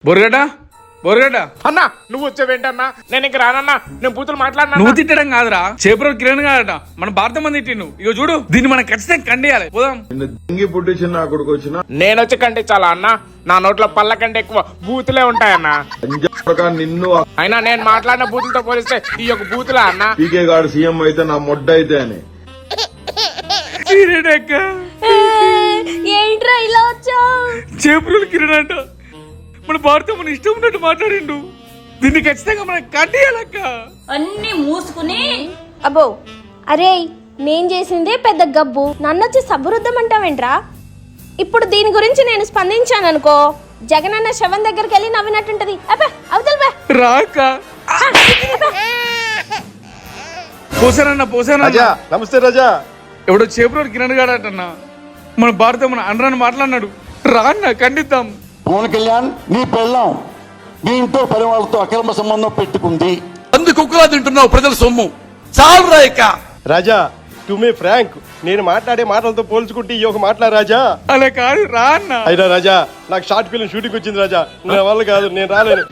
బొరగడ్డ బొరగడ్డ అన్నా నువ్వు వచ్చావేంటన్నా? నేను ఇంక రానన్నా. నేను బూతులు మాట్లాడినా. నువ్వు తిట్టడం కాదురా, చేపల కిరణ్ కాదట, మన భారత మంది తిట్టిండు. ఇక చూడు, దీన్ని మనం ఖచ్చితంగా కండియాలి. పోదాం. దింగి పుట్టించిన నా కొడుకు వచ్చిన నేను వచ్చి కంటే చాలా అన్నా. నా నోట్లో పళ్ళ కంటే ఎక్కువ బూతులే ఉంటాయన్నా. నిన్ను అయినా నేను మాట్లాడిన బూతులతో పోలిస్తే ఈ యొక్క బూతులా అన్నా? పీకే గారు సీఎం అయితే నా మొడ్డ అయితే అని ఏంట్రా ఇలా వచ్చా? చేపల కిరణ్ అంట, మన భారత మన ఇష్టం ఉన్నట్టు మాట్లాడిండు. దీన్ని ఖచ్చితంగా మనం కండియాలక్క. అన్ని మూసుకుని అబ్బో, అరే నేను చేసిందే పెద్ద గబ్బు, నన్నొచ్చి సబ్బురుద్దం అంటావేంట్రా? ఇప్పుడు దీని గురించి నేను స్పందించాను అనుకో, జగనన్న శవం దగ్గరికి వెళ్ళి నవ్వినట్టుంటది. అవతల రాక పోసానన్న పోసానన్న. నమస్తే రాజా. ఎవడో చేపల కిరణ్ గాడటన్నా, మన భారత మన అనరాని మాట్లాడినాడు. రా అన్న ఖండిద్దాం. పవన్ కళ్యాణ్ నీ పెళ్ళాం నీ ఇంట్లో పరివాళ్ళతో అక్రమ సంబంధం పెట్టుకుంది, అందుకు కుక్కలా తింటున్నావు ప్రజల సొమ్ము. చాలు రాయక రాజా, టు మీ ఫ్రాంక్, నేను మాట్లాడే మాటలతో పోల్చుకుంటే ఈ ఒక మాటలా రాజా? అలా కాదు, రా అన్న. అయినా రాజా, నాకు షార్ట్ ఫిల్మ్ షూటింగ్ వచ్చింది రాజా, నా వల్ల కాదు, నేను రాలేను.